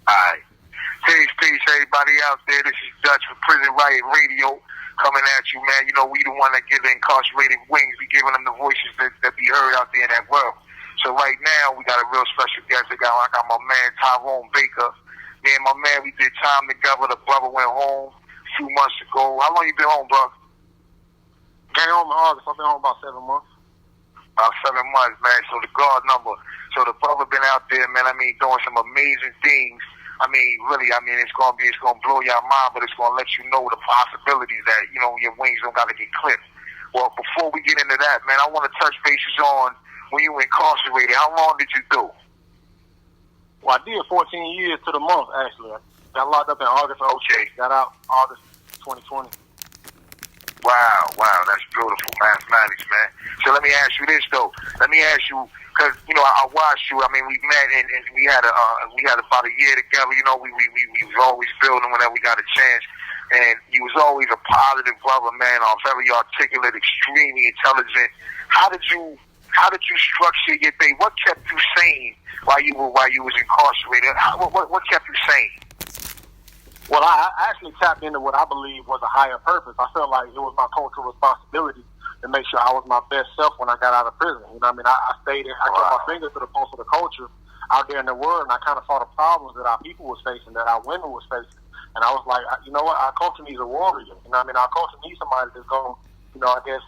Alright. Peace, everybody out there. This is Dutch for Prison Riot Radio coming at you, man. You know, we the one that give the incarcerated wings. We giving them the voices that be heard out there in that world. So right now, we got a real special guest. I got my man, Tyrone Baker. Me and my man, we did time together. The brother went home a few months ago. How long you been home, bro? Came home in August. I've been home about 7 months. About 7 months, man. So the guard number. So the brother been out there, man. I mean, doing some amazing things. I mean, really, it's gonna blow your mind, but it's gonna let you know the possibilities that, you know, your wings don't gotta get clipped. Well, before we get into that, man, I want to touch bases on when you were incarcerated. How long did you do? Well, I did 14 years to the month, actually. I got locked up in August. Okay. Got out August 2020. Wow, that's beautiful mathematics, man. So let me ask you this though. Because you know I watched you. I mean, we met and we had about a year together. You know, we was always building whenever we got a chance. And you was always a positive brother, man. Very articulate, extremely intelligent. How did you structure your day? What kept you sane while you was incarcerated? What kept you sane? Well, I actually tapped into what I believe was a higher purpose. I felt like it was my cultural responsibility to make sure I was my best self when I got out of prison. You know what I mean? I stayed in, I kept my finger to the pulse of the culture out there in the world, and I kind of saw the problems that our people was facing, that our women was facing. And I was like, you know what? Our culture needs a warrior. You know what I mean? Our culture needs somebody that's going to, you know, I guess,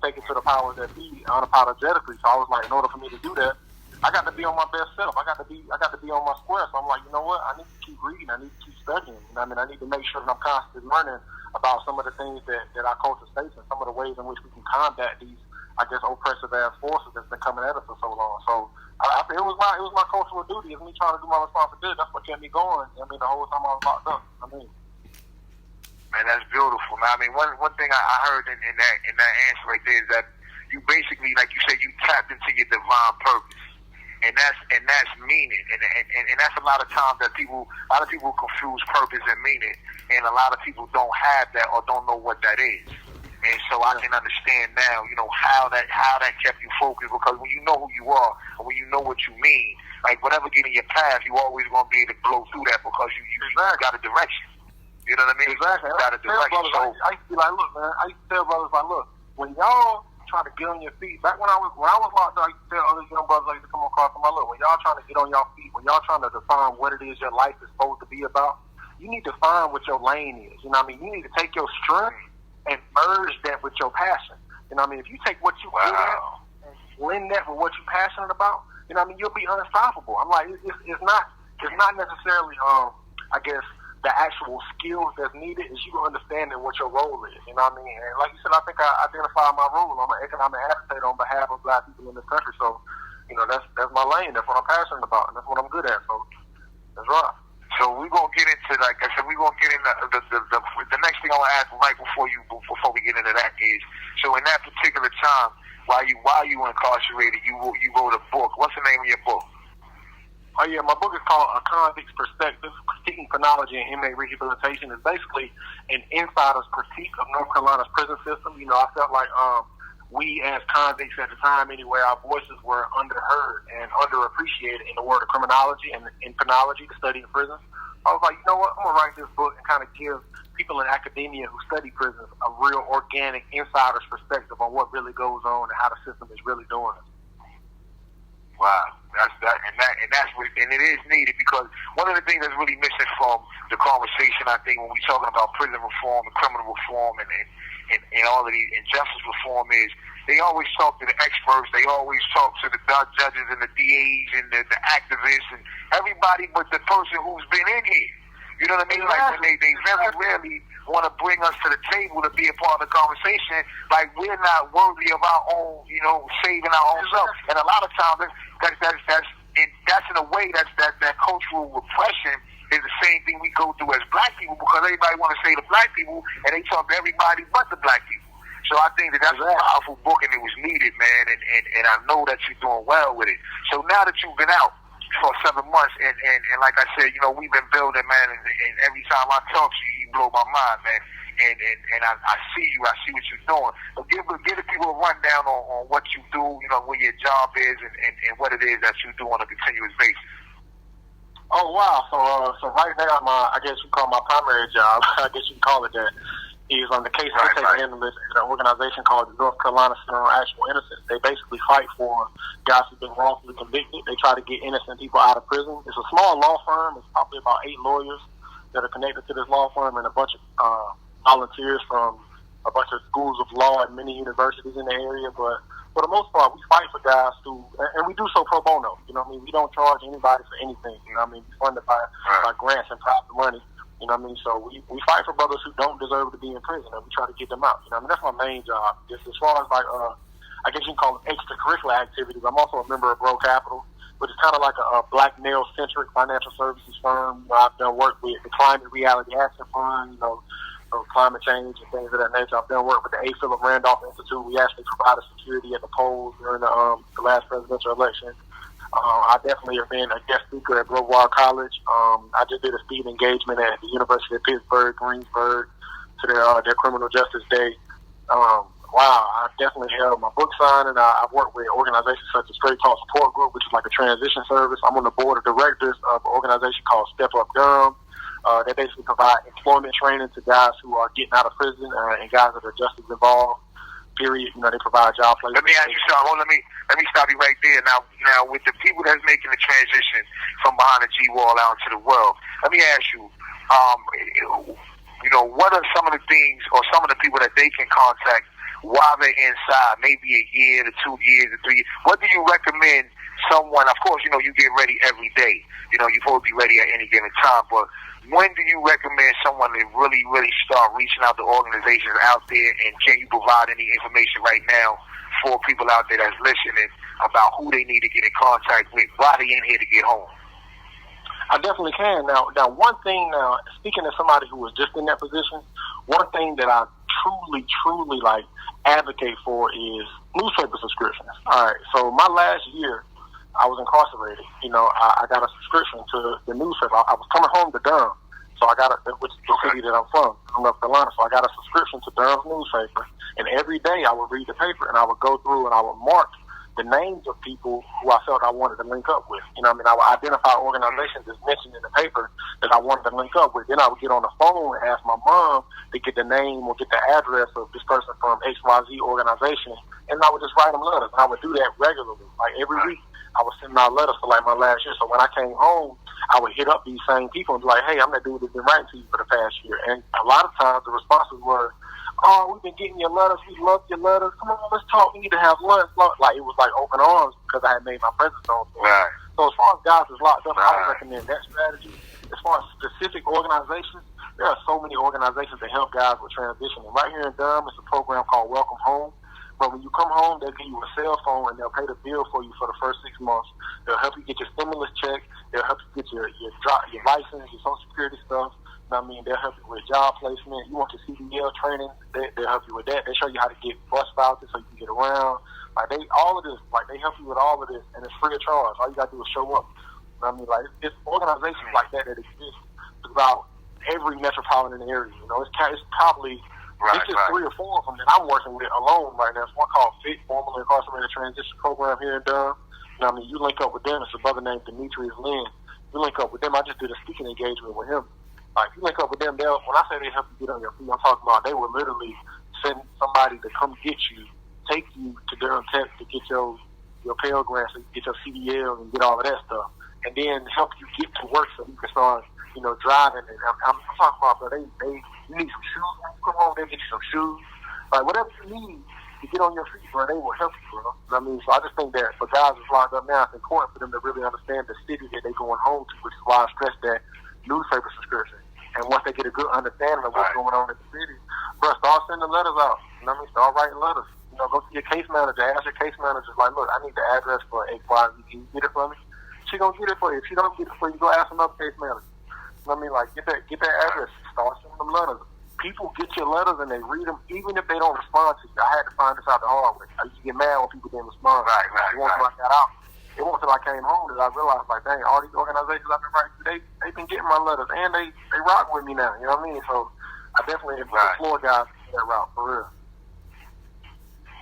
take it to the powers that be unapologetically. So I was like, in order for me to do that, I got to be on my best self. I got to be on my square. So I'm like, you know what? I need to keep reading. I need to keep studying. You know what I mean? I need to make sure that I'm constantly learning about some of the things that our culture faces, some of the ways in which we can combat these, I guess, oppressive ass forces that's been coming at us for so long. So it was my cultural duty. It's me trying to do my responsibility. That's what kept me going. I mean, the whole time I was locked up. Man, that's beautiful. Now, I mean, one thing I heard in that answer right there is that you basically, like you said, you tapped into your divine purpose. And that's meaning, and that's a lot of times that a lot of people confuse purpose and meaning, and a lot of people don't have that or don't know what that is. And so I can understand now, you know, how that kept you focused, because when you know who you are and when you know what you mean, like whatever get in your path, you always gonna be able to blow through that because you got a direction. You know what I mean? Exactly. You got a direction. I used to be like, look, man. I used to tell brothers like, look, when y'all trying to get on your feet. Back when I was locked up, I used to tell other young brothers like to come across my look. When y'all trying to get on your feet, when y'all trying to define what it is your life is supposed to be about, you need to find what your lane is. You know what I mean? You need to take your strength and merge that with your passion. You know what I mean? If you take what you good at and blend that with what you're passionate about, you know what I mean, you'll be unstoppable. I'm like, it's not necessarily I guess the actual skills that's needed is you understanding what your role is. You know what I mean? And like you said, I think I identify my role. I'm an economic advocate on behalf of black people in this country. So, you know, that's my lane. That's what I'm passionate about, and that's what I'm good at. So that's right. So we're gonna get into, like I said, we're gonna get into the next thing I want to ask right before we get into that is, so in that particular time while you incarcerated, you wrote a book. What's the name of your book? Oh, yeah, my book is called A Convict's Perspective, Critiquing Chronology and Inmate Rehabilitation. It's basically an insider's critique of North Carolina's prison system. You know, I felt like we as convicts at the time anyway, our voices were underheard and underappreciated in the world of criminology and in chronology, the study of prisons. I was like, you know what, I'm going to write this book and kind of give people in academia who study prisons a real organic insider's perspective on what really goes on and how the system is really doing it. Wow, and it is needed, because one of the things that's really missing from the conversation, I think, when we're talking about prison reform and criminal reform and all of these injustice reform, is they always talk to the experts, they always talk to the judges and the DAs and the activists and everybody but the person who's been in here. You know what I mean? Like, when they very rarely want to bring us to the table to be a part of the conversation, like we're not worthy of our own, you know, saving our own self. And a lot of times, that's in a way that cultural repression is the same thing we go through as black people, because everybody want to say the black people and they talk to everybody but the black people. So I think that's a powerful book, and it was needed, man, and I know that you're doing well with it. So now that you've been out for 7 months, and like I said, you know, we've been building, man, and every time I talk to you, you blow my mind, man. And I see you, I see what you're doing. But give the people a rundown on what you do, you know, what your job is, and what it is that you do on a continuous basis. Oh wow! So right now, I guess you call my primary job. I guess you can call it that. Is on the case intake analyst at an organization called the North Carolina Center on Actual Innocence. They basically fight for guys who've been wrongfully convicted. They try to get innocent people out of prison. It's a small law firm. It's probably about 8 lawyers that are connected to this law firm and a bunch of volunteers from a bunch of schools of law at many universities in the area. But for the most part, we fight for guys who, and we do so pro bono. You know what I mean? We don't charge anybody for anything. You know what I mean? We're funded by grants and private money. You know what I mean? So we fight for brothers who don't deserve to be in prison, and we try to get them out. You know what I mean? That's my main job. Just as far as I guess you can call them extracurricular activities. I'm also a member of Bro Capital, which is kind of like a black male-centric financial services firm. I've done work with the Climate Reality Action Fund, climate change and things of that nature. I've done work with the A. Philip Randolph Institute. We actually provided security at the polls during the last presidential election. I definitely have been a guest speaker at Broward College. I just did a speaking engagement at the University of Pittsburgh, Greensburg, to their Criminal Justice Day. I definitely held my book signed, and I've worked with organizations such as Straight Talk Support Group, which is like a transition service. I'm on the board of directors of an organization called Step Up Durham. They basically provide employment training to guys who are getting out of prison and guys that are justice involved. Period. You know, they provide job placements. Let me ask you something. Let me stop you right there. Now, with the people that's making the transition from behind the G wall out into the world, let me ask you, what are some of the things or some of the people that they can contact while they're inside, maybe a year to 2 years or 3 years? What do you recommend someone? Of course, you get ready every day. You're supposed to be ready at any given time, but when do you recommend someone to really, really start reaching out to organizations out there, and can you provide any information right now for people out there that's listening about who they need to get in contact with while they're in here to get home? I definitely can. Now, one thing, speaking as somebody who was just in that position, one thing that I truly advocate for is newspaper subscriptions. All right, so my last year, I was incarcerated. I got a subscription to the newspaper. I was coming home to Durham, so I got which is the city that I'm from North Carolina. So I got a subscription to Durham's newspaper, and every day I would read the paper, and I would go through and I would mark the names of people who I felt I wanted to link up with. I would identify organizations as mentioned in the paper that I wanted to link up with. Then I would get on the phone and ask my mom to get the name or get the address of this person from XYZ organization, and I would just write them letters. And I would do that regularly, like every week. I was sending out letters for my last year. So when I came home, I would hit up these same people and be like, hey, I'm that dude that's been writing to you for the past year. And a lot of times the responses were, oh, we've been getting your letters. We love your letters. Come on, let's talk. We need to have lunch. Like, it was like open arms because I had made my presence known. Right. So as far as guys is locked up, I would recommend that strategy. As far as specific organizations, there are so many organizations that help guys with transition. And right here in Durham, it's a program called Welcome Home. But when you come home, they'll give you a cell phone and they'll pay the bill for you for the first 6 months. They'll help you get your stimulus check. They'll help you get your license, your Social Security stuff. They'll help you with job placement. You want your CDL training, they'll help you with that. They show you how to get bus vouchers so you can get around. They help you with all of this, and it's free of charge. All you got to do is show up. It's organizations like that exist throughout every metropolitan area. It's probably... It's just 3 or 4 of them that I'm working with alone right now. It's one called FIT, Formerly Incarcerated Transition Program here in Durham. You link up with them. It's a brother named Demetrius Lynn. You link up with them. I just did a speaking engagement with him. You link up with them, when I say they help you get on your feet, I'm talking about they will literally send somebody to come get you, take you to Durham Tech to get your Pell Grant, so you get your CDL and get all of that stuff, and then help you get to work so you can start, driving. And I'm talking about, bro, you need some shoes. When you come home, they'll get you some shoes. Whatever you need to get on your feet, bro, they will help you, bro. So I just think that for guys that's locked up now, it's important for them to really understand the city that they're going home to, which is why I stress that newspaper subscription. And once they get a good understanding of what's going on in the city, bro, start sending letters out. Start writing letters. Go to your case manager. Ask your case manager, look, I need the address for XYZ. Can you get it for me? She gonna get it for you. If she don't get it for you, go ask another case manager. Get that address. Start sending them letters. People get your letters and they read them, even if they don't respond to you. I had to find this out the hard way. I used to get mad when people didn't respond. It wasn't until I got out. It wasn't until I came home that I realized, dang, all these organizations I've been writing to, they've been getting my letters, and they rock with me now. You know what I mean? So I definitely implore guys to that route, for real.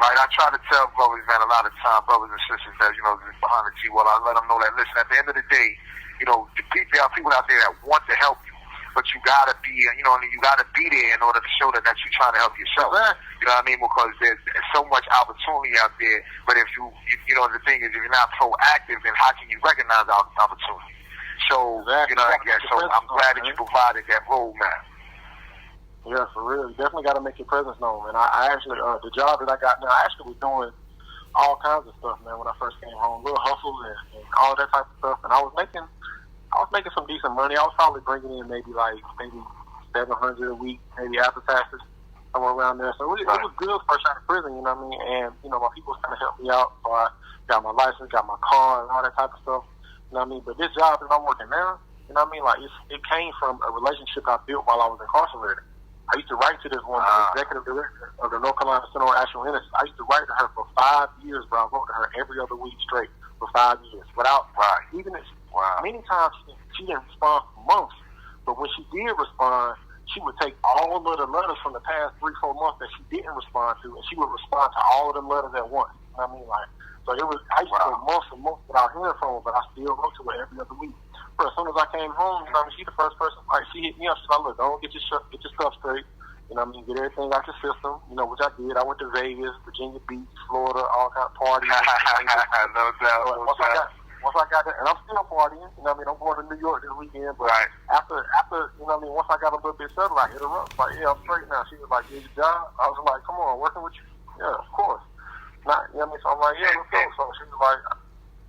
Right, I try to tell brothers, man, a lot of time, brothers and sisters that, behind the G wall, I let them know that, listen, at the end of the day, there are people out there that want to help you, but you gotta be, you gotta be there in order to show that you're trying to help yourself. You know what I mean? Because there's so much opportunity out there. But if the thing is, if you're not proactive, then how can you recognize opportunity? So, so I'm glad that you provided that roadmap. Yeah, for real. You definitely got to make your presence known, man. I actually, the job that I got now, I actually was doing all kinds of stuff, man, when I first came home. Little hustles and all that type of stuff. And I was making some decent money. I was probably bringing in maybe $700 a week, maybe after taxes, somewhere around there. So it was good fresh out of prison, you know what I mean? And, my people was trying to help me out. So I got my license, got my car, and all that type of stuff. You know what I mean? But this job that I'm working now, you know what I mean? Like, it came from a relationship I built while I was incarcerated. I used to write to this woman, the executive director of the North Carolina Center on Actual Innocence. I used to write to her for 5 years, bro. I wrote to her every other week straight for 5 years. Without, even if, many times she didn't respond for months. But when she did respond, she would take all of the letters from the past 3-4 months that she didn't respond to, and she would respond to all of them letters at once. You know what I mean? Like, so it was, I used to go months and months without hearing from her, but I still wrote to her every other week. But as soon as I came home, you know what I mean, she's the first person, like, she hit me up. She's like, look, don't get your stuff straight. You know what I mean? Get everything out your system, which I did. I went to Vegas, Virginia Beach, Florida, all kind of parties. No doubt. Once I got there, and I'm still partying, you know what I mean? I'm going to New York this weekend, but after, you know what I mean, once I got a little bit settled, I hit her up. Like, yeah, I'm straight now. She was like, get your job. I was like, come on, working with you? Yeah, of course. Not, you know what I mean? So I'm like, yeah, let's go. So she was like...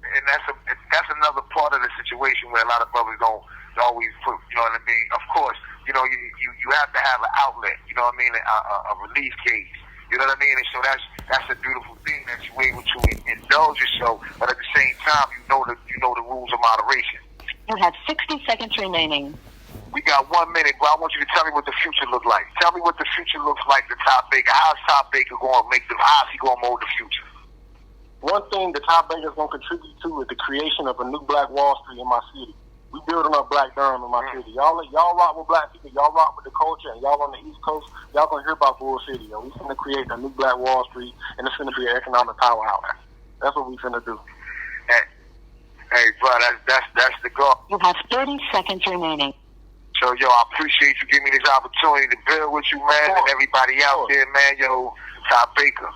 And that's another part of the situation where a lot of brothers don't always put, you know what I mean? Of course, you have to have an outlet, you know what I mean? A relief case. You know what I mean? And so that's a beautiful thing that you're able to indulge yourself, but at the same time, you know the rules of moderation. You have 60 seconds remaining. We got 1 minute, but I want you to tell me what the future looks like. Tell me what the future looks like to Ty Baker. How's Ty Baker going to how's he going to mold the future? One thing that Ty Baker is going to contribute to is the creation of a new Black Wall Street in my city. We building up Black Durham in my city. Y'all rock with Black people. Y'all rock with the culture, and y'all on the East Coast, y'all gonna hear about Bull City. And we finna create a new Black Wall Street, and it's finna be an economic powerhouse. That's what we finna do. Hey, bro, that's the goal. You have 30 seconds remaining. So, I appreciate you giving me this opportunity to build with you, man, and everybody out there, man. Ty Baker.